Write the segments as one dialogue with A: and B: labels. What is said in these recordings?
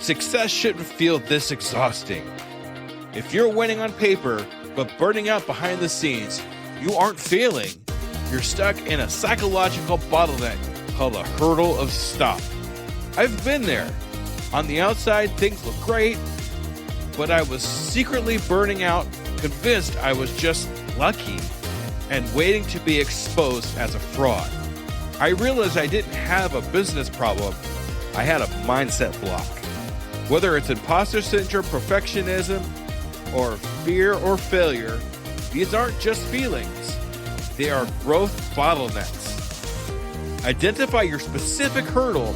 A: Success shouldn't feel this exhausting. If you're winning on paper, but burning out behind the scenes, you aren't failing. You're stuck in a psychological bottleneck called a hurdle of stop. I've been there. On the outside, things look great, but I was secretly burning out, convinced I was just lucky and waiting to be exposed as a fraud. I realized I didn't have a business problem. I had a mindset block. Whether it's imposter syndrome, perfectionism, or fear or failure, these aren't just feelings. They are growth bottlenecks. Identify your specific hurdle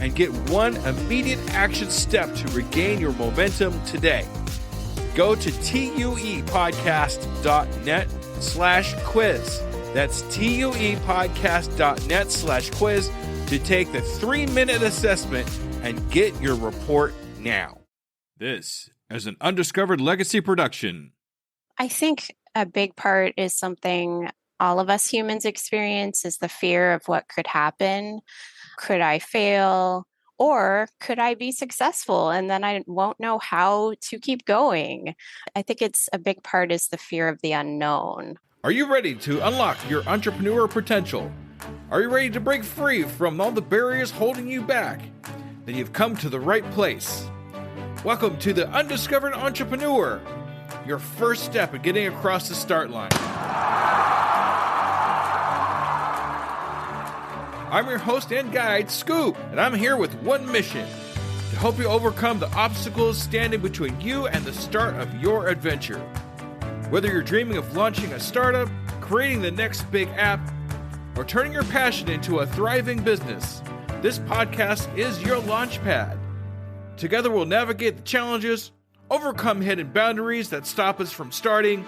A: and get one immediate action step to regain your momentum today. Go to tuepodcast.net/quiz. That's tuepodcast.net/quiz to take the 3-minute assessment and get your report now. This is an Undiscovered Legacy production.
B: I think a big part is something all of us humans experience is the fear of what could happen. Could I fail? Or could I be successful? And then I won't know how to keep going. I think it's a big part is the fear of the unknown.
A: Are you ready to unlock your entrepreneurial potential? Are you ready to break free from all the barriers holding you back? Then you've come to the right place. Welcome to the Undiscovered Entrepreneur, your first step in getting across the start line. I'm your host and guide, Skoop, and I'm here with one mission: to help you overcome the obstacles standing between you and the start of your adventure. Whether you're dreaming of launching a startup, creating the next big app, or turning your passion into a thriving business, this podcast is your launch pad. Together we'll navigate the challenges, overcome hidden boundaries that stop us from starting,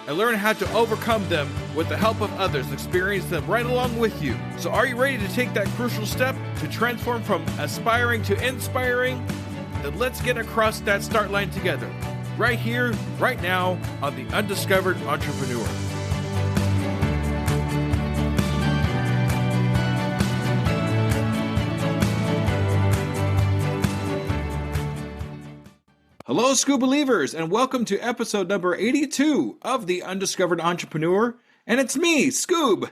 A: and learn how to overcome them with the help of others and experience them right along with you. So are you ready to take that crucial step to transform from aspiring to inspiring? Then let's get across that start line together, right here, right now, on the Undiscovered Entrepreneur. Hello, Skoop believers, and welcome to episode number 82 of the Undiscovered Entrepreneur. And it's me, Skoop,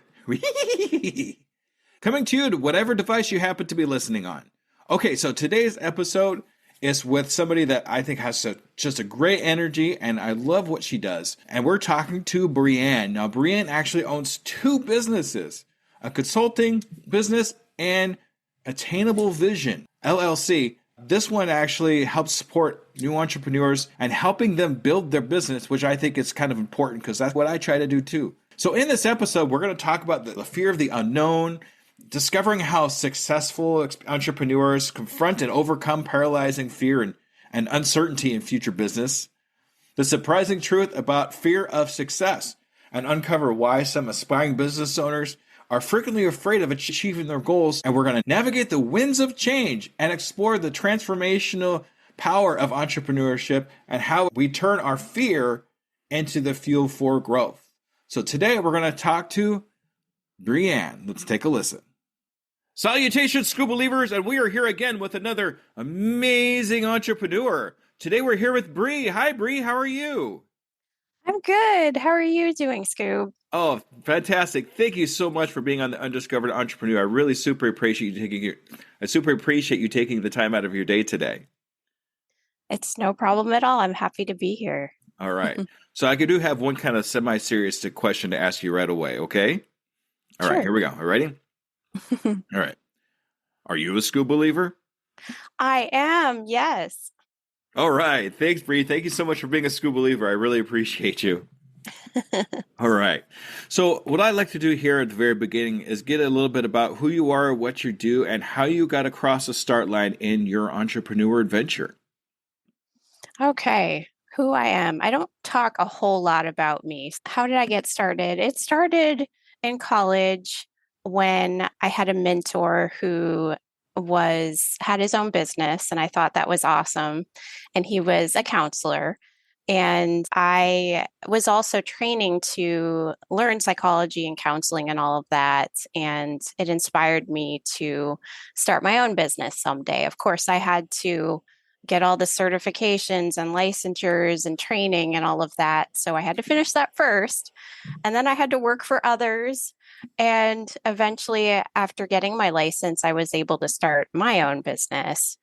A: coming to you to whatever device you happen to be listening on. Okay, so today's episode is with somebody that I think has just a great energy, and I love what she does. And we're talking to Brianne. Now, Brianne actually owns 2 businesses, a consulting business and Attainable Vision, LLC. This one actually helps support new entrepreneurs and helping them build their business, which I think is kind of important because that's what I try to do too. So in this episode, we're going to talk about the fear of the unknown, discovering how successful entrepreneurs confront and overcome paralyzing fear and uncertainty in future business, the surprising truth about fear of success, and uncover why some aspiring business owners are frequently afraid of achieving their goals. And we're going to navigate the winds of change and explore the transformational power of entrepreneurship and how we turn our fear into the fuel for growth. So today we're going to talk to Brianne. Let's take a listen. Salutations, Skoop believers, and we are here again with another amazing entrepreneur. Today we're here with Brie. Hi, Brie. How are you?
B: I'm good. How are you doing, Skoop?
A: Oh, fantastic. Thank you so much for being on the Undiscovered Entrepreneur. I really super appreciate you taking the time out of your day today.
B: It's no problem at all. I'm happy to be here.
A: All right. So I do have one kind of semi-serious question to ask you right away, okay? All right, here we go. Are you ready? All right. Are you a Skoop believer?
B: I am, yes.
A: All right. Thanks, Brie. Thank you so much for being a Skoop believer. I really appreciate you. All right. So what I like to do here at the very beginning is get a little bit about who you are, what you do, and how you got across the start line in your entrepreneur adventure.
B: Okay. Who I am. I don't talk a whole lot about me. How did I get started? It started in college when I had a mentor who had his own business, and I thought that was awesome. And he was a counselor. And I was also training to learn psychology and counseling and all of that. And it inspired me to start my own business someday. Of course, I had to get all the certifications and licensures and training and all of that. So I had to finish that first. And then I had to work for others. And eventually, after getting my license, I was able to start my own business.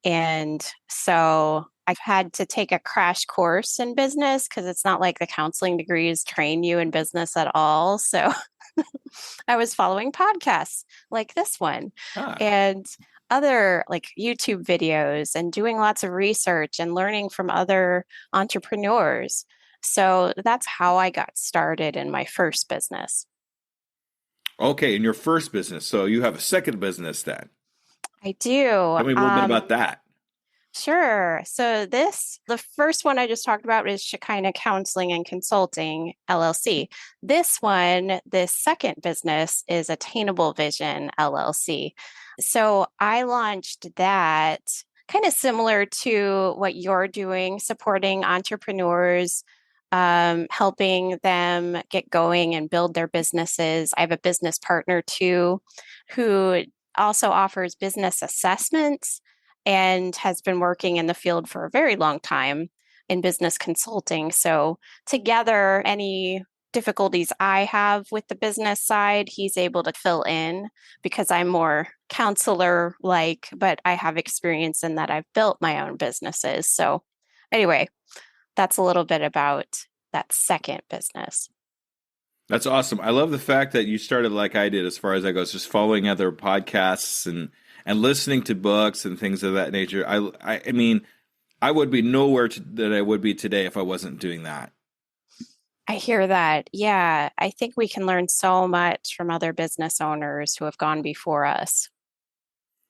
B: And so I've had to take a crash course in business because it's not like the counseling degrees train you in business at all. So I was following podcasts like this one
A: Ah,
B: and other like YouTube videos and doing lots of research and learning from other entrepreneurs. So that's how I got started in my first business.
A: okay. In your first business. So you have a second business then.
B: I do.
A: Tell me a little bit about that.
B: Sure. So the first one I just talked about is Shekinah Counseling and Consulting, LLC. This second business is Attainable Vision, LLC. So I launched that kind of similar to what you're doing, supporting entrepreneurs, helping them get going and build their businesses. I have a business partner too, who also offers business assessments and has been working in the field for a very long time in business consulting. So, together, any difficulties I have with the business side, he's able to fill in because I'm more counselor like, but I have experience in that I've built my own businesses. So, anyway, that's a little bit about that second business.
A: That's awesome. I love the fact that you started like I did as far as that goes, just following other podcasts and listening to books and things of that nature. I mean, I would be nowhere that I would be today if I wasn't doing that.
B: I hear that. Yeah, I think we can learn so much from other business owners who have gone before us.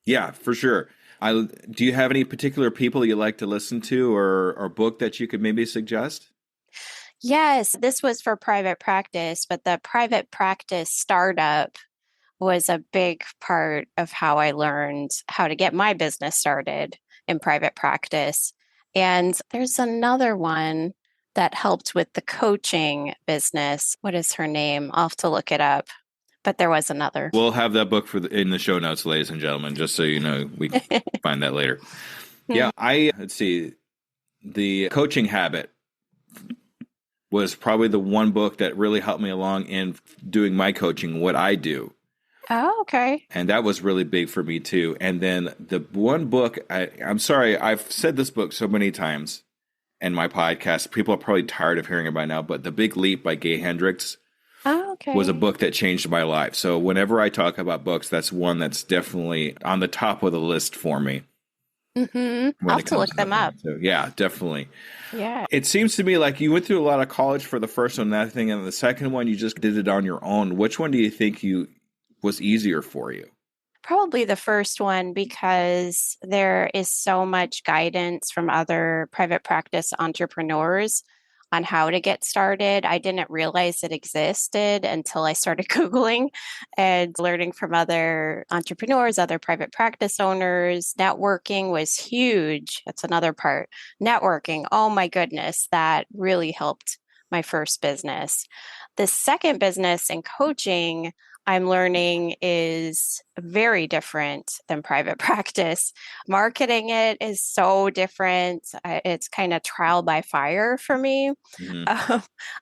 A: Yeah, for sure. Do you have any particular people you like to listen to or book that you could maybe suggest?
B: Yes, this was for private practice, but the private practice startup was a big part of how I learned how to get my business started in private practice. And there's another one that helped with the coaching business. What is her name? I'll have to look it up. But there was another.
A: We'll have that book in the show notes, ladies and gentlemen, just so you know we can find that later. Yeah, let's see. The Coaching Habit was probably the one book that really helped me along in doing my coaching, what I do.
B: Oh, okay.
A: And that was really big for me too. And then the one book, I'm sorry, I've said this book so many times in my podcast. People are probably tired of hearing it by now, but The Big Leap by Gay Hendricks
B: Oh, okay.
A: was a book that changed my life. So whenever I talk about books, that's one that's definitely on the top of the list for me.
B: Mm-hmm. I'll have to look them up.
A: So yeah, definitely.
B: Yeah.
A: It seems to me like you went through a lot of college for the first one, that thing, and the second one you just did it on your own. Which one do you think was easier for you?
B: Probably the first one because there is so much guidance from other private practice entrepreneurs on how to get started. I didn't realize it existed until I started Googling and learning from other entrepreneurs, other private practice owners. Networking was huge. That's another part. Networking, oh my goodness, that really helped my first business. The second business in coaching, I'm learning is very different than private practice. Marketing it is so different. It's kind of trial by fire for me.
A: Hmm.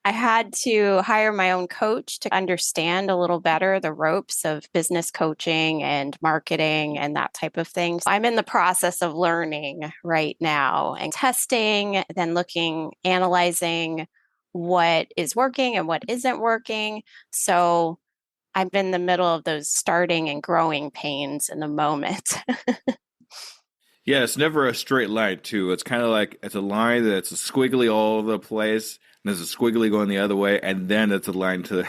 B: I had to hire my own coach to understand a little better the ropes of business coaching and marketing and that type of thing. So I'm in the process of learning right now and testing, then looking, analyzing what is working and what isn't working. So I'm in the middle of those starting and growing pains in the moment.
A: Yeah, it's never a straight line too. It's kind of like it's a line that's squiggly all over the place. And there's a squiggly going the other way, and then it's a line to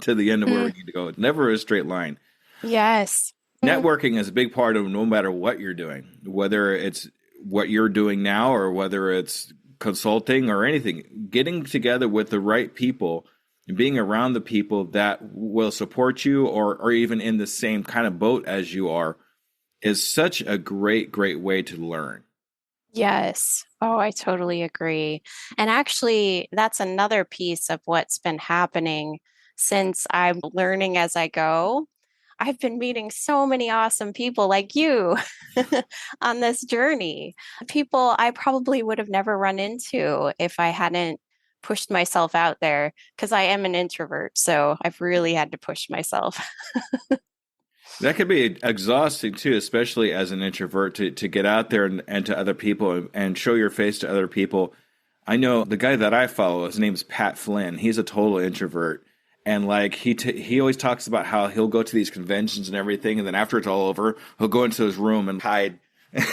A: to the end of where we need to go. It's never a straight line.
B: Yes.
A: Networking is a big part of no matter what you're doing, whether it's what you're doing now or whether it's consulting or anything. Getting together with the right people and being around the people that will support you or even in the same kind of boat as you are is such a great, great way to learn.
B: Yes. Oh, I totally agree. And actually, that's another piece of what's been happening since I'm learning as I go. I've been meeting so many awesome people like you on this journey. People I probably would have never run into if I hadn't pushed myself out there because I am an introvert. So I've really had to push myself.
A: That could be exhausting too, especially as an introvert to get out there and to other people and show your face to other people. I know the guy that I follow, his name's Pat Flynn. He's a total introvert. And like he always talks about how he'll go to these conventions and everything, and then after it's all over, he'll go into his room and hide and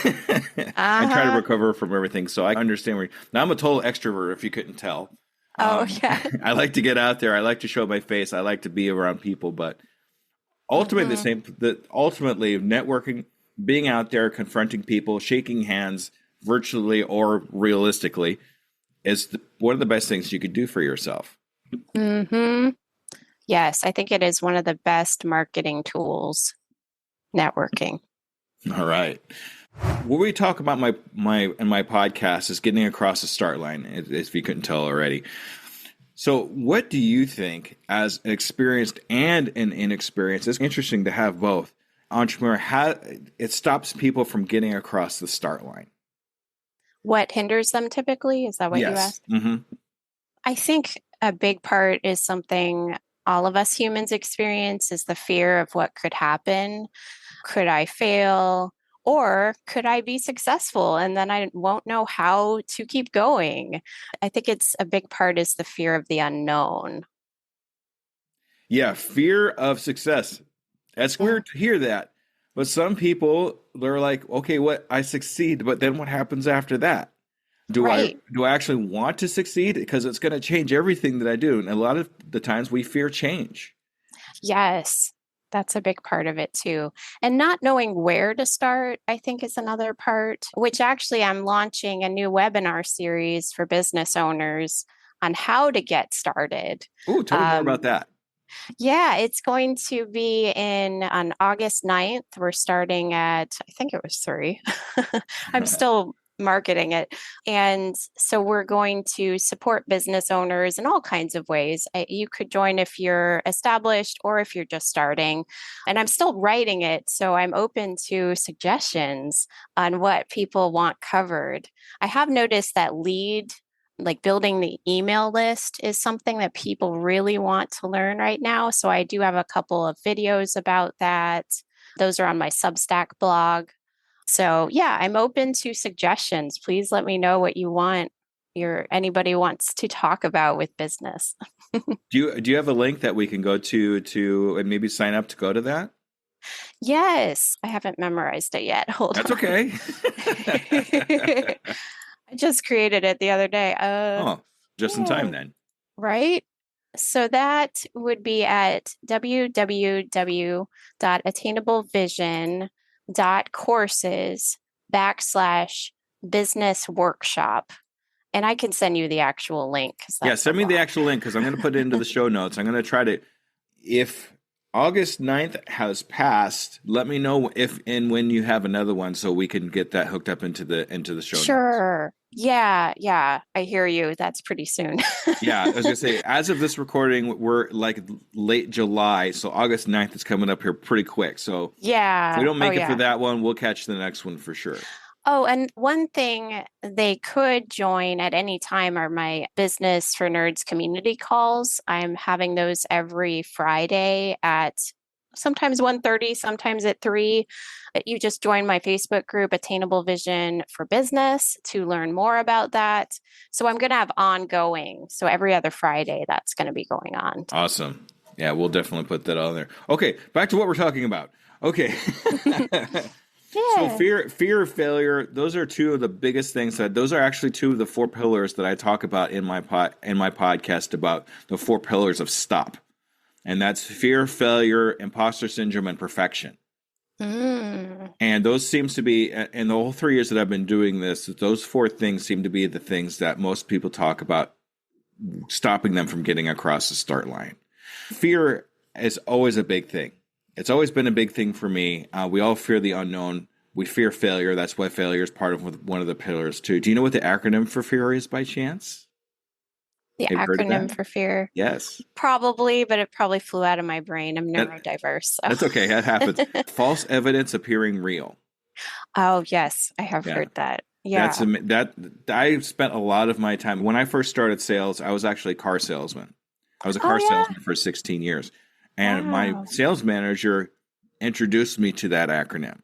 A: try to recover from everything. So I understand where now I'm a total extrovert, if you couldn't tell.
B: Oh, yeah.
A: I like to get out there. I like to show my face. I like to be around people, but ultimately ultimately networking, being out there, confronting people, shaking hands virtually or realistically is one of the best things you could do for yourself.
B: Mm-hmm. Yes, I think it is one of the best marketing tools, networking.
A: All right. What we talk about in my podcast is getting across the start line, if you couldn't tell already. So what do you think, as an experienced and an inexperienced, it's interesting to have both, entrepreneur, it stops people from getting across the start line?
B: What hinders them typically? Is that what you asked?
A: Mm-hmm.
B: I think a big part is something all of us humans experience is the fear of what could happen. Could I fail? Or could I be successful and then I won't know how to keep going? I think it's a big part is the fear of the unknown.
A: Yeah, fear of success. That's weird to hear that. But some people, they're like, okay, I succeed, but then what happens after that? Do I actually want to succeed? Because it's going to change everything that I do. And a lot of the times we fear change.
B: Yes, that's a big part of it too. And not knowing where to start, I think is another part, which actually I'm launching a new webinar series for business owners on how to get started.
A: Oh, tell me more about that.
B: Yeah, it's going to be on August 9th. We're starting at, I think it was 3. I'm still marketing it. And so we're going to support business owners in all kinds of ways. You could join if you're established or if you're just starting. And I'm still writing it. So I'm open to suggestions on what people want covered. I have noticed that like building the email list is something that people really want to learn right now. So I do have a couple of videos about that. Those are on my Substack blog. So yeah, I'm open to suggestions. Please let me know what you want anybody wants to talk about with business.
A: Do you have a link that we can go to and maybe sign up to go to that?
B: Yes, I haven't memorized it yet. Hold on.
A: That's okay.
B: I just created it the other day.
A: Just in time then.
B: Right? So that would be at www.attainablevision.courses/business workshop. And I can send you the actual link.
A: Yeah, send me the actual link because I'm going to put it into the show notes. I'm going to try to, if August 9th has passed, let me know if and when you have another one so we can get that hooked up into the show notes.
B: Sure. Yeah. I hear you. That's pretty soon.
A: Yeah, I was going to say, as of this recording, we're like late July, so August 9th is coming up here pretty quick. So
B: yeah,
A: if we don't make it for that one, we'll catch the next one for sure.
B: Oh, and one thing they could join at any time are my Business for Nerds community calls. I'm having those every Friday at sometimes 1:30, sometimes at 3. You just join my Facebook group, Attainable Vision for Business, to learn more about that. So I'm going to have ongoing. So every other Friday, that's going to be going on.
A: Awesome. Yeah, we'll definitely put that on there. Okay, back to what we're talking about. Okay.
B: Yeah.
A: So fear of failure, those are two of the biggest things those are actually two of the 4 pillars that I talk about in my podcast about the 4 pillars of stop. And that's fear, failure, imposter syndrome, and perfection. And those seems to be, in the whole 3 years that I've been doing this, those 4 things seem to be the things that most people talk about stopping them from getting across the start line. Fear is always a big thing. It's always been a big thing for me. We all fear the unknown. We fear failure. That's why failure is part of one of the pillars too. Do you know what the acronym for fear is by chance?
B: The
A: Have you heard of
B: acronym
A: that?
B: for fear.
A: Yes.
B: Probably, but it probably flew out of my brain. I'm
A: That,
B: neurodiverse.
A: that's okay. That happens.
B: So.
A: False evidence appearing real.
B: Oh, yes, I have
A: Yeah.
B: heard that. Yeah.
A: That I spent a lot of my time when I first started sales. I was actually a car salesman. I was a
B: Oh,
A: car
B: yeah.
A: salesman for 16 years, and my
B: Wow.
A: sales manager introduced me to that acronym,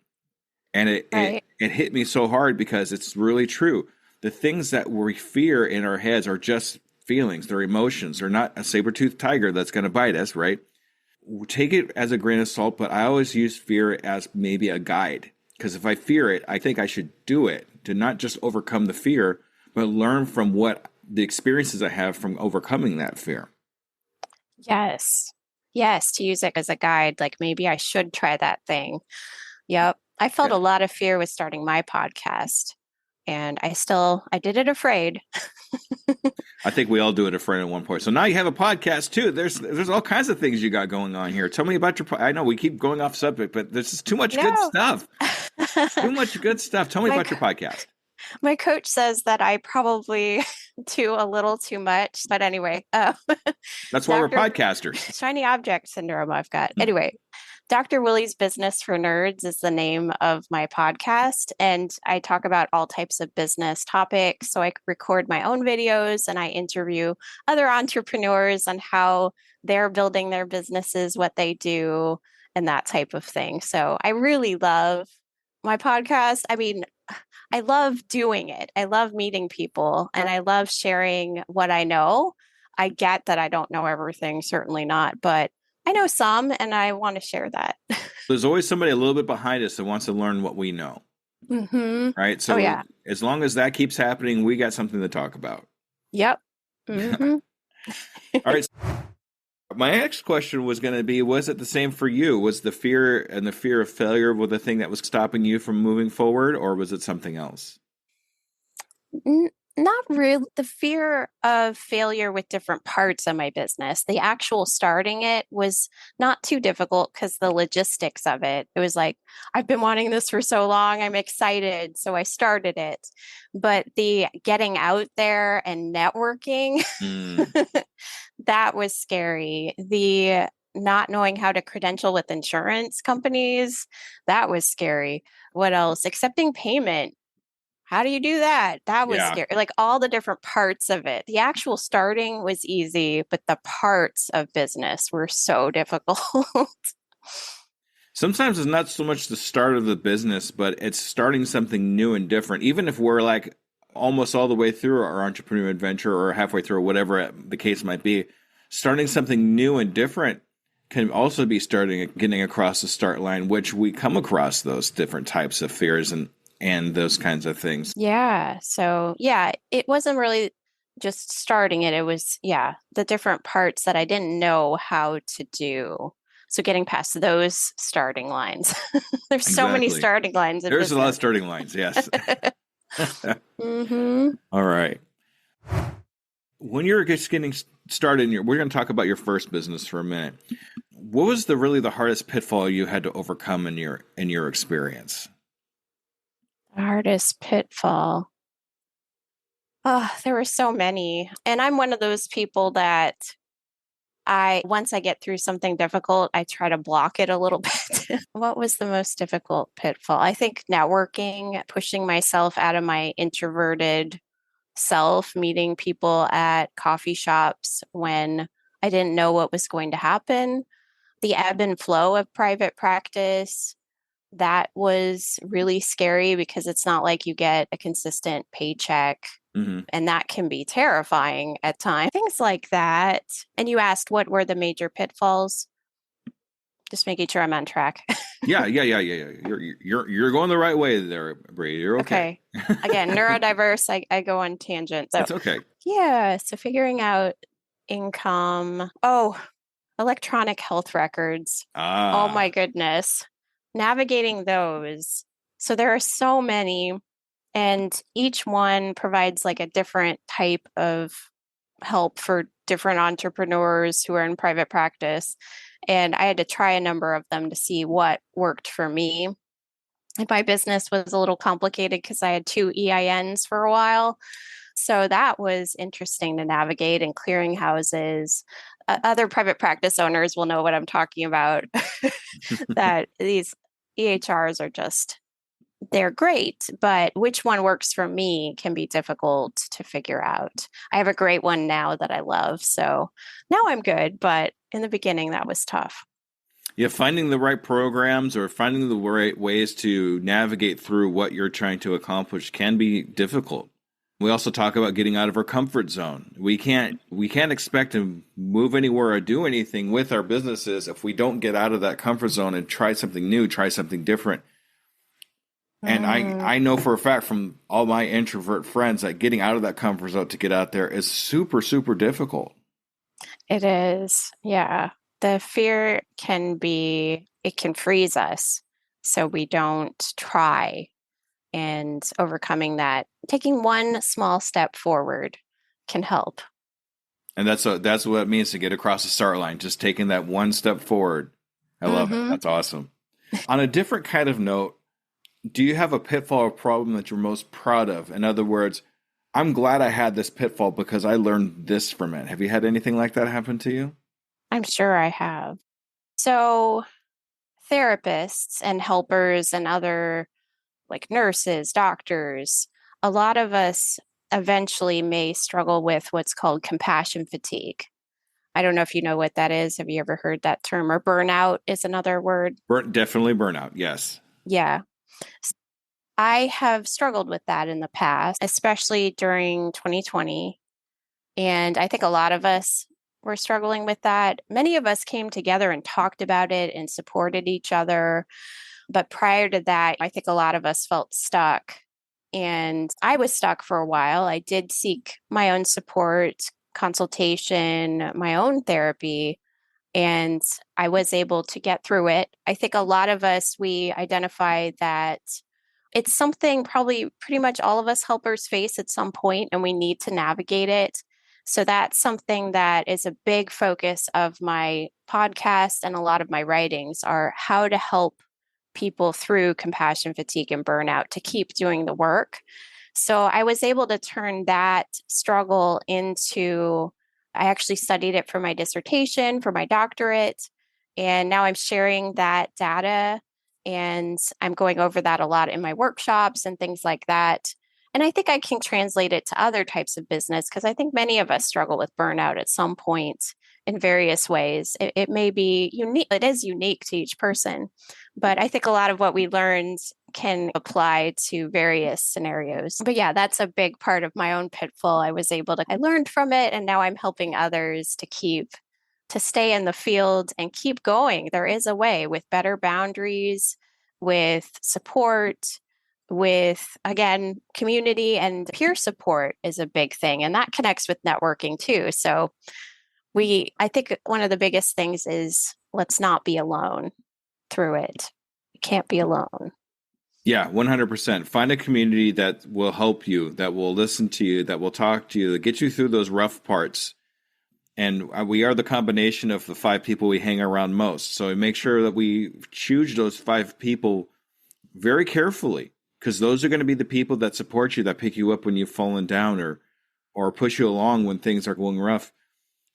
A: and
B: Right.
A: it hit me so hard because it's really true. The things that we fear in our heads are just feelings. They're emotions. They're not a saber-toothed tiger that's going to bite us, right? Take it as a grain of salt, but I always use fear as maybe a guide. Because if I fear it, I think I should do it to not just overcome the fear, but learn from what the experiences I have from overcoming that fear.
B: Yes. Yes, to use it as a guide, like maybe I should try that thing. Yep. I felt
A: Yeah.
B: a lot of fear with starting my podcast, and I did it afraid.
A: I think we all do it afraid at one point. So now you have a podcast too. There's all kinds of things you got going on here. Tell me about I know we keep going off subject, but there's just too much good
B: No.
A: stuff. Too much good stuff. Tell me
B: My
A: about your podcast.
B: My coach says that I probably do a little too much, but anyway,
A: That's why we're
B: Dr.
A: podcasters.
B: Shiny Object Syndrome I've got. Anyway, Dr. Willie's Business for Nerds is the name of my podcast, and I talk about all types of business topics. So I record my own videos and I interview other entrepreneurs on how they're building their businesses, what they do, and that type of thing. So I really love my podcast. I mean, I love doing it. I love meeting people and I love sharing what I know. I get that I don't know everything, certainly not, but I know some and I want to share that.
A: There's always somebody a little bit behind us that wants to learn what we know,
B: Mm-hmm.
A: right?
B: Oh,
A: So
B: yeah.
A: as long as that keeps happening, we got something to talk about.
B: Yep. Mm-hmm.
A: All right. My next question was going to be, was it the same for you? Was the fear of failure the thing that was stopping you from moving forward, or was it something else?
B: Not really. The fear of failure with different parts of my business. The actual starting it was not too difficult because the logistics of it, it was like, I've been wanting this for so long. I'm excited. So I started it. But the getting out there and networking, that was scary. The not knowing how to credential with insurance companies, that was scary. What else? Accepting payment. How do you do that? That was
A: Yeah.
B: scary. Like all the different parts of it. The actual starting was easy, but the parts of business were so difficult.
A: Sometimes it's not so much the start of the business, but it's starting something new and different. Even if we're like almost all the way through our entrepreneur adventure or halfway through, whatever the case might be, starting something new and different can also be getting across the start line, which we come across those different types of fears and those kinds of things.
B: Yeah. So, yeah, it wasn't really just starting it. It was, yeah, the different parts that I didn't know how to do. So, getting past those starting lines. There's so many
A: Exactly.
B: starting lines in
A: There's a lot of
B: business.
A: starting lines, yes.
B: Mm-hmm.
A: All right. When you're just getting started, we're going to talk about your first business for a minute. What was really the hardest pitfall you had to overcome in your experience?
B: Hardest pitfall. Oh, there were so many. And I'm one of those people that once I get through something difficult, I try to block it a little bit. What was the most difficult pitfall? I think networking, pushing myself out of my introverted self, meeting people at coffee shops when I didn't know what was going to happen, the ebb and flow of private practice. That was really scary because it's not like you get a consistent paycheck.
A: Mm-hmm.
B: And that can be terrifying at times. Things like that. And you asked what were the major pitfalls? Just making sure I'm on track.
A: Yeah. You're going the right way there, Brie. You're okay.
B: Again, neurodiverse. I go on tangents. So,
A: That's okay.
B: yeah. So figuring out income. Oh, electronic health records. Oh my goodness. Navigating those. So there are so many, and each one provides like a different type of help for different entrepreneurs who are in private practice. And I had to try a number of them to see what worked for me. And my business was a little complicated because I had two EINs for a while. So that was interesting to navigate, and clearinghouses. Other private practice owners will know what I'm talking about, that these EHRs are just, they're great, but which one works for me can be difficult to figure out. I have a great one now that I love. So now I'm good, but in the beginning, that was tough.
A: Yeah, finding the right programs or finding the right ways to navigate through what you're trying to accomplish can be difficult. We also talk about getting out of our comfort zone. We can't expect to move anywhere or do anything with our businesses if we don't get out of that comfort zone and try something new, try something different. And I know for a fact from all my introvert friends that getting out of that comfort zone to get out there is super, super difficult.
B: It is. Yeah. The fear it can freeze us. So we don't try, and overcoming that, taking one small step forward can help.
A: And that's what it means to get across the start line, just taking that one step forward. I love it. That's awesome. On a different kind of note, do you have a pitfall or problem that you're most proud of? In other words, I'm glad I had this pitfall because I learned this from it. Have you had anything like that happen to you?
B: I'm sure I have. So therapists and helpers and other, like nurses, doctors, a lot of us eventually may struggle with what's called compassion fatigue. I don't know if you know what that is. Have you ever heard that term? Or burnout is another word.
A: Definitely burnout. Yes.
B: Yeah. I have struggled with that in the past, especially during 2020. And I think a lot of us were struggling with that. Many of us came together and talked about it and supported each other. But prior to that, I think a lot of us felt stuck. And I was stuck for a while. I did seek my own support, consultation, my own therapy, and I was able to get through it. I think a lot of us, we identify that it's something probably pretty much all of us helpers face at some point, and we need to navigate it. So that's something that is a big focus of my podcast and a lot of my writings, are how to help people through compassion fatigue and burnout to keep doing the work. So I was able to turn that struggle into, I actually studied it for my dissertation, for my doctorate, and now I'm sharing that data, and I'm going over that a lot in my workshops and things like that. And I think I can translate it to other types of business, because I think many of us struggle with burnout at some point in various ways. It may be unique, it is unique to each person, but I think a lot of what we learned can apply to various scenarios. But yeah, that's a big part of my own pitfall. I learned from it, and now I'm helping others to stay in the field and keep going. There is a way, with better boundaries, with support, with, again, community and peer support is a big thing. And that connects with networking too. So I think one of the biggest things is, let's not be alone through it. You can't be alone.
A: Yeah, 100%. Find a community that will help you, that will listen to you, that will talk to you, that get you through those rough parts. And we are the combination of the 5 people we hang around most. So make sure that we choose those 5 people very carefully, because those are going to be the people that support you, that pick you up when you've fallen down, or push you along when things are going rough.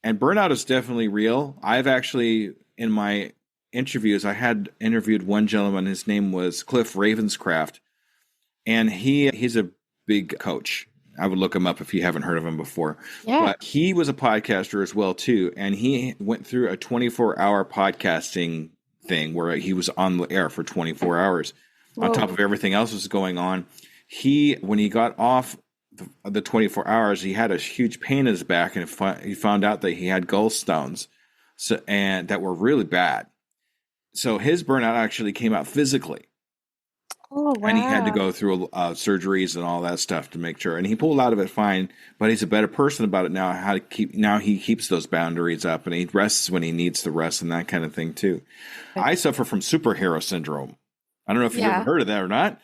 A: And burnout is definitely real. I've actually, in my interviews, I had interviewed one gentleman. His name was Cliff Ravenscraft, and he's a big coach. I would look him up if you haven't heard of him before.
B: Yeah.
A: But he was a podcaster as well too, and he went through a 24-hour podcasting thing where he was on the air for 24 hours. Whoa. On top of everything else was going on. When he got off the 24 hours, he had a huge pain in his back, and he found out that he had gallstones, and that were really bad. So his burnout actually came out physically.
B: Oh, wow.
A: And he had to go through surgeries and all that stuff to make sure. And he pulled out of it fine, but he's a better person about it now. Now he keeps those boundaries up, and he rests when he needs to rest, and that kind of thing too. I suffer from superhero syndrome. I don't know if you've ever heard of that or not.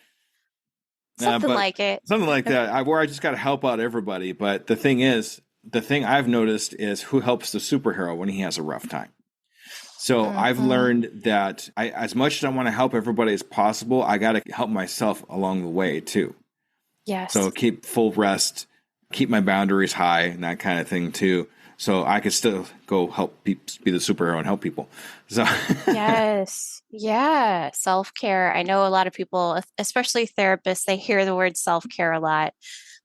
B: Something like it.
A: Something like that, where I just got to help out everybody. But the thing I've noticed is who helps the superhero when he has a rough time. So I've learned that as much as I want to help everybody as possible, I got to help myself along the way too.
B: Yes.
A: So keep full rest, keep my boundaries high and that kind of thing too. So I could still go help people, be the superhero and help people. So
B: Yes. Yeah. Self-care. I know a lot of people, especially therapists, they hear the word self-care a lot,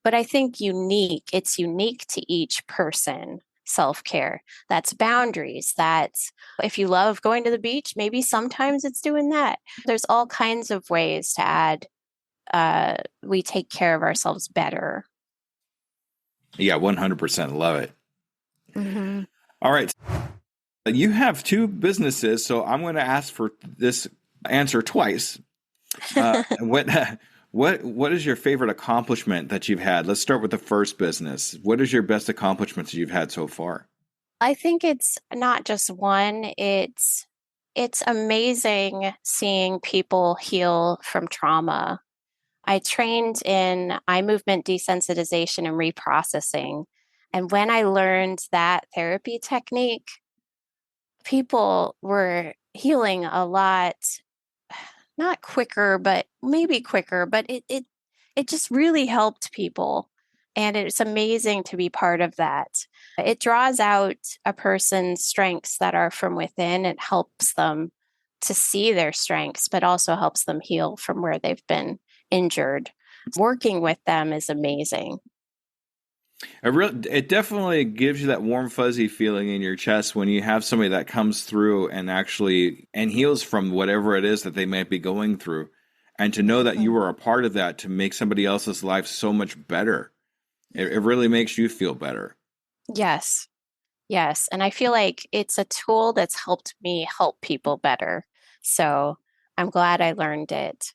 B: but I think it's unique to each person. Self-care. That's boundaries. That's if you love going to the beach, maybe sometimes it's doing that. There's all kinds of ways to add, we take care of ourselves better.
A: yeah, 100% love it.
B: Hmm.
A: All right. You have two businesses, so I'm going to ask for this answer twice. What what is your favorite accomplishment that you've had? Let's start with the first business. What is your best accomplishments you've had so far?
B: I think it's not just one, it's amazing seeing people heal from trauma. I trained in eye movement desensitization and reprocessing. And when I learned that therapy technique, people were healing a lot, not quicker, but maybe quicker, but it just really helped people. And it's amazing to be part of that. It draws out a person's strengths that are from within. It helps them to see their strengths, but also helps them heal from where they've been injured. Working with them is amazing.
A: It definitely gives you that warm fuzzy feeling in your chest when you have somebody that comes through and actually and heals from whatever it is that they might be going through. And to know that you were a part of that to make somebody else's life so much better. It really makes you feel better.
B: Yes. Yes. And I feel like it's a tool that's helped me help people better. So I'm glad I learned it.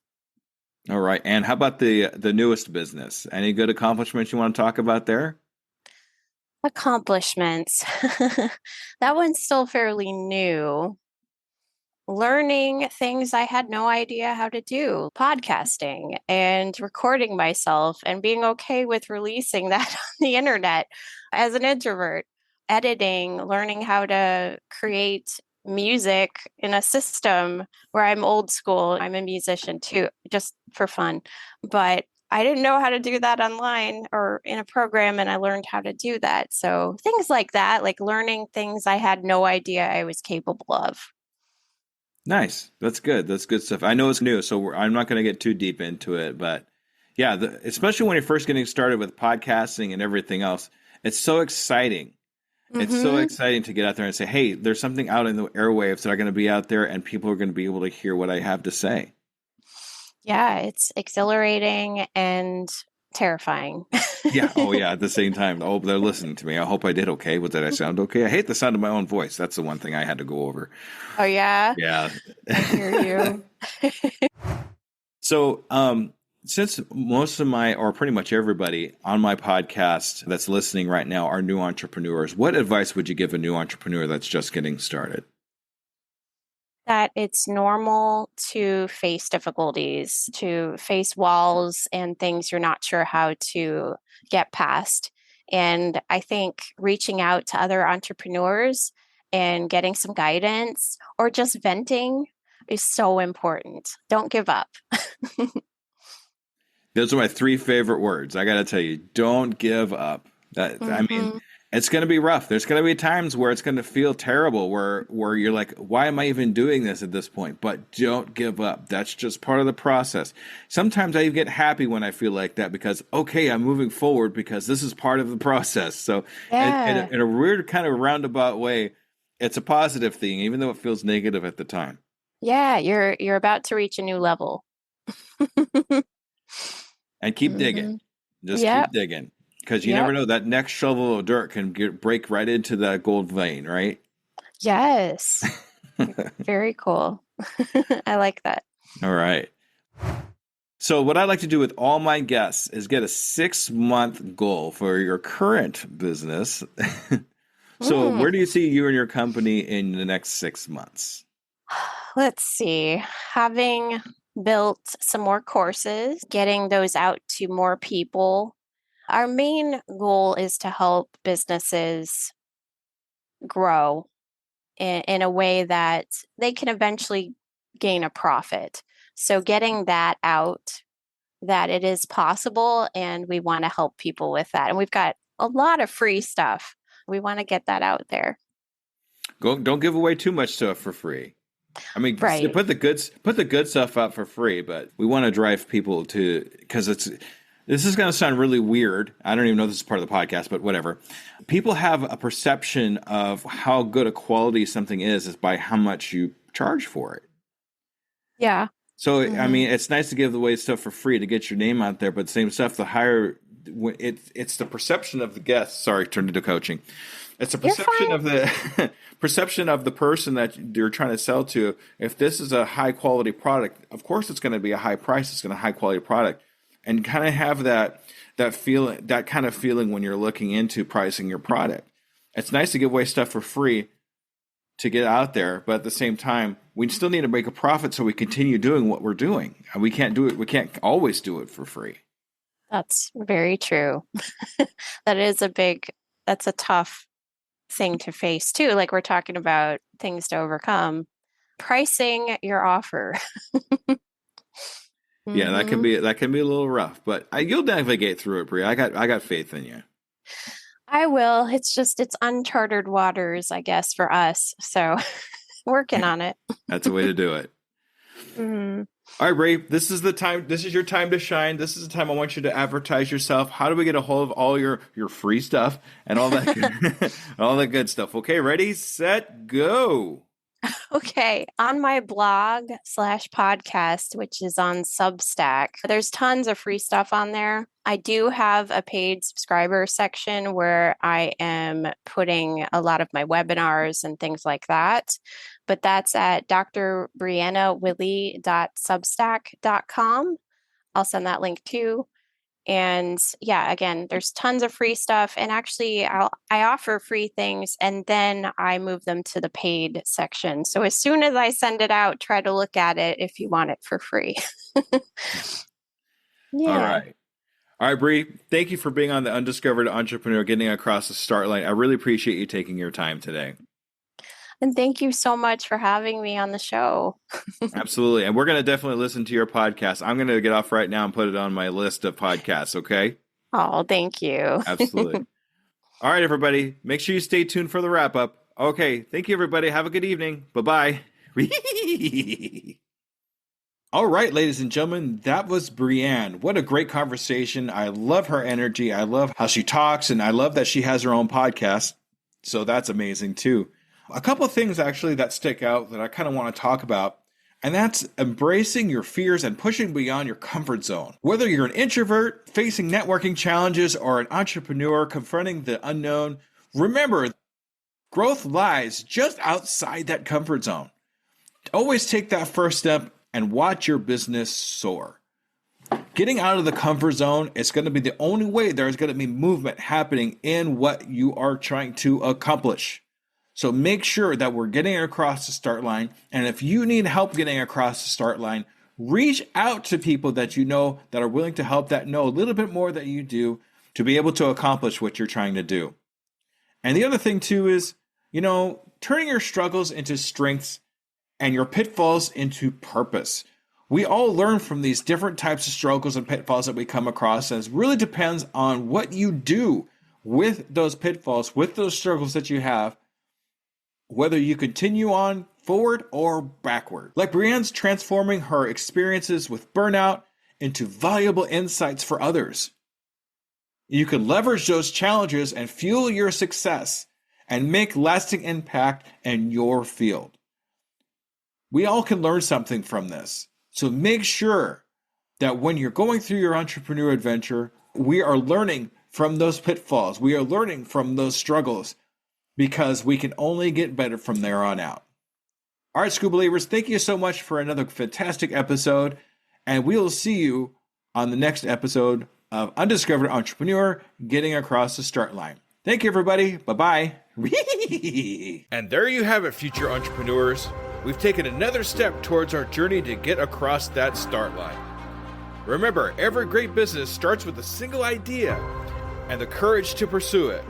A: All right. And how about the newest business? Any good accomplishments you want to talk about there?
B: Accomplishments. That one's still fairly new. Learning things I had no idea how to do, podcasting and recording myself and being okay with releasing that on the internet as an introvert, editing, learning how to create music in a system where I'm old school. I'm a musician too, just for fun. But I didn't know how to do that online or in a program, and I learned how to do that. So things like that, like learning things I had no idea I was capable of.
A: Nice. That's good. That's good stuff. I know it's new, so I'm not going to get too deep into it, but yeah, especially when you're first getting started with podcasting and everything else, it's so exciting. It's so
B: Hmm.
A: exciting to get out there and say, "Hey, there's something out in the airwaves that are going to be out there, and people are going to be able to hear what I have to say."
B: Yeah, it's exhilarating and terrifying.
A: Yeah. Oh, yeah. At the same time, oh, they're listening to me. I hope I did okay. Did I sound okay? I hate the sound of my own voice. That's the one thing I had to go over.
B: Oh, yeah,
A: Yeah.
B: I hear you.
A: So, since most of my, or pretty much everybody on my podcast that's listening right now are new entrepreneurs, what advice would you give a new entrepreneur that's just getting started?
B: That it's normal to face difficulties, to face walls and things you're not sure how to get past. And I think reaching out to other entrepreneurs and getting some guidance or just venting is so important. Don't give up.
A: Those are my three favorite words. I got to tell you, don't give up. I mean,
B: Hmm.
A: it's going to be rough. There's going to be times where it's going to feel terrible, where you're like, why am I even doing this at this point? But don't give up. That's just part of the process. Sometimes I get happy when I feel like that because, okay, I'm moving forward because this is part of the process. So,
B: Yeah.
A: in a weird kind of roundabout way, it's a positive thing, even though it feels negative at the time.
B: Yeah, you're about to reach a new level.
A: And keep digging.
B: Hmm.
A: Just keep
B: Yep.
A: digging because you never
B: Yep.
A: know that next shovel of dirt can break right into that gold vein, right?
B: Yes. Very cool. I like that.
A: All right. So, what I like to do with all my guests is get a 6 month goal for your current business. So,
B: Mm.
A: where do you see you and your company in the next 6 months?
B: Let's see. Having built some more courses, getting those out to more people. Our main goal is to help businesses grow in a way that they can eventually gain a profit. So, getting that out that it is possible, and we want to help people with that. And we've got a lot of free stuff. We want to get that out there.
A: Don't give away too much stuff for free. I mean,
B: Right.
A: put the good stuff out for free, but we want to drive people to, because this is going to sound really weird. I don't even know if this is part of the podcast, but whatever. People have a perception of how good a quality something is by how much you charge for it.
B: Yeah.
A: So, I mean, it's nice to give away stuff for free to get your name out there, but same stuff, the higher, it's the perception of the guest. Sorry, turned into coaching. It's a perception of the perception of the person that you're trying to sell to. If this is a high quality product, of course it's going to be a high price. It's going to be a high quality product, and kind of have that feeling, that kind of feeling when you're looking into pricing your product. It's nice to give away stuff for free to get out there, but at the same time, we still need to make a profit so we continue doing what we're doing. And we can't do it. We can't always do it for free.
B: That's very true. That's a tough thing to face too. Like, we're talking about things to overcome. Pricing your offer.
A: Yeah, that can be a little rough, but you'll navigate through it, Brie. I got faith in you.
B: I will. It's uncharted waters, I guess, for us. So working on it.
A: That's a way to do it.
B: Mm-hmm.
A: All right, Brie, this is the time. This is your time to shine. This is the time I want you to advertise yourself. How do we get a hold of all your free stuff and all that all that good stuff? Okay, ready, set, go.
B: Okay. On my blog/podcast, which is on Substack, there's tons of free stuff on there. I do have a paid subscriber section where I am putting a lot of my webinars and things like that. But that's at drbriannawilly.substack.com. I'll send that link too. And yeah, again, there's tons of free stuff. And actually, I offer free things and then I move them to the paid section. So as soon as I send it out, try to look at it if you want it for free. Yeah.
A: All right, Brie, thank you for being on the Undiscovered Entrepreneur, getting across the start line. I really appreciate you taking your time today.
B: And thank you so much for having me on the show.
A: Absolutely. And we're going to definitely listen to your podcast. I'm going to get off right now and put it on my list of podcasts, okay?
B: Oh, thank you.
A: Absolutely. All right, everybody. Make sure you stay tuned for the wrap up. Okay. Thank you, everybody. Have a good evening. Bye-bye. All right, ladies and gentlemen, that was Brianne. What a great conversation. I love her energy. I love how she talks, and I love that she has her own podcast. So that's amazing, too. A couple of things actually that stick out that I kind of want to talk about, and that's embracing your fears and pushing beyond your comfort zone. Whether you're an introvert facing networking challenges or an entrepreneur confronting the unknown, remember, growth lies just outside that comfort zone. Always take that first step and watch your business soar. Getting out of the comfort zone is going to be the only way there's going to be movement happening in what you are trying to accomplish. So make sure that we're getting across the start line. And if you need help getting across the start line, reach out to people that you know that are willing to help, that know a little bit more than you do, to be able to accomplish what you're trying to do. And the other thing too is, turning your struggles into strengths and your pitfalls into purpose. We all learn from these different types of struggles and pitfalls that we come across, and it really depends on what you do with those pitfalls, with those struggles that you have, whether you continue on forward or backward. Like Brianne's transforming her experiences with burnout into valuable insights for others. You can leverage those challenges and fuel your success and make lasting impact in your field. We all can learn something from this. So make sure that when you're going through your entrepreneur adventure, we are learning from those pitfalls. We are learning from those struggles, because we can only get better from there on out. All right, Skoop believers, thank you so much for another fantastic episode, and we will see you on the next episode of Undiscovered Entrepreneur, getting across the start line. Thank you, everybody. Bye-bye. And there you have it, future entrepreneurs. We've taken another step towards our journey to get across that start line. Remember, every great business starts with a single idea and the courage to pursue it.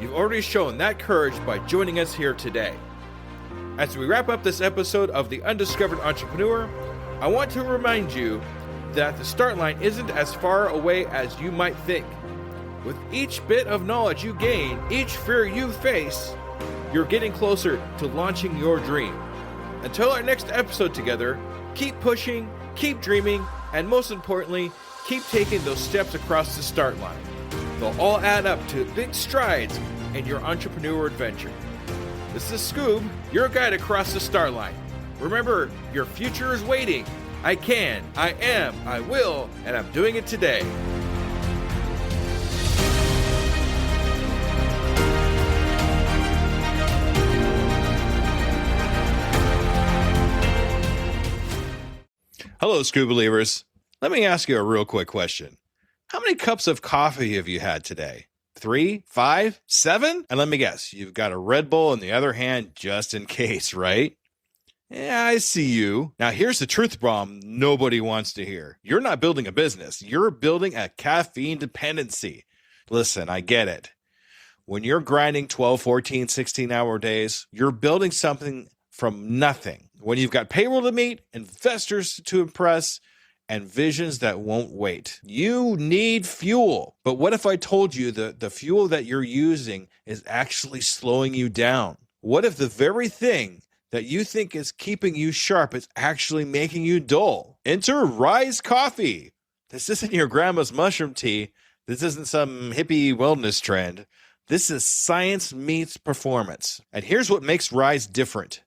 A: You've already shown that courage by joining us here today. As we wrap up this episode of The Undiscovered Entrepreneur, I want to remind you that the start line isn't as far away as you might think. With each bit of knowledge you gain, each fear you face, you're getting closer to launching your dream. Until our next episode together, keep pushing, keep dreaming, and most importantly, keep taking those steps across the start line. They'll all add up to big strides in your entrepreneurial adventure. This is Skoop, your guide across the start line. Remember, your future is waiting. I can, I am, I will, and I'm doing it today. Hello, Skoop believers. Let me ask you a real quick question. How many cups of coffee have you had today? 3, 5, 7? And let me guess, you've got a Red Bull in the other hand just in case, right? Yeah, I see you. Now, here's the truth bomb nobody wants to hear. You're not building a business. You're building a caffeine dependency. Listen, I get it. When you're grinding 12, 14, 16-hour days, you're building something from nothing. When you've got payroll to meet, investors to impress, and visions that won't wait. You need fuel. But what if I told you that the fuel that you're using is actually slowing you down? What if the very thing that you think is keeping you sharp is actually making you dull? Enter Rise Coffee. This isn't your grandma's mushroom tea. This isn't some hippie wellness trend. This is science meets performance. And here's what makes Rise different.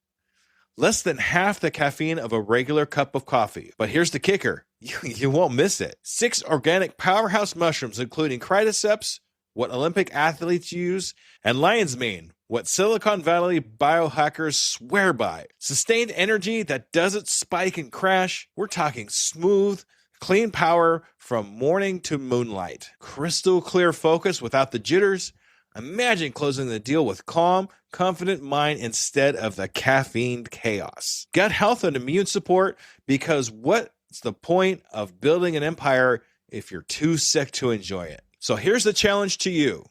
A: Less than half the caffeine of a regular cup of coffee. But here's the kicker. You won't miss it. 6 organic powerhouse mushrooms, including cordyceps, what Olympic athletes use, and lion's mane, what Silicon Valley biohackers swear by. Sustained energy that doesn't spike and crash. We're talking smooth, clean power from morning to moonlight. Crystal clear focus without the jitters. Imagine closing the deal with calm, confident mind instead of the caffeine chaos. Gut health and immune support, because what's the point of building an empire if you're too sick to enjoy it? So here's the challenge to you.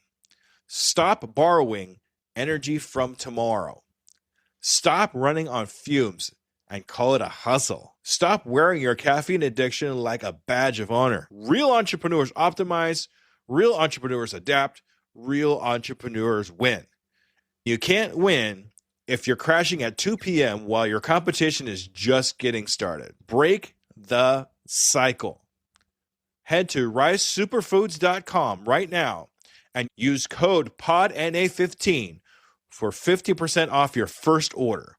A: Stop borrowing energy from tomorrow. Stop running on fumes and call it a hustle. Stop wearing your caffeine addiction like a badge of honor. Real entrepreneurs optimize, real entrepreneurs adapt, real entrepreneurs win. You can't win if you're crashing at 2 p.m. while your competition is just getting started. Break the cycle. Head to risesuperfoods.com right now and use code PODNA15 for 50% off your first order.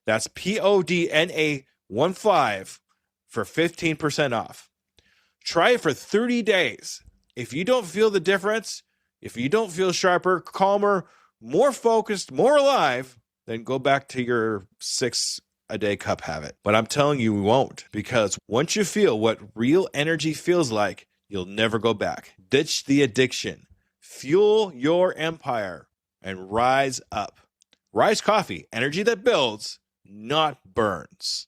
A: That's PODNA15 for 15% off. Try it for 30 days. If you don't feel the difference, if you don't feel sharper, calmer, more focused, more alive, then go back to your 6-a-day cup habit. But I'm telling you, we won't, because once you feel what real energy feels like, you'll never go back. Ditch the addiction, fuel your empire, and rise up. Rise Coffee, energy that builds, not burns.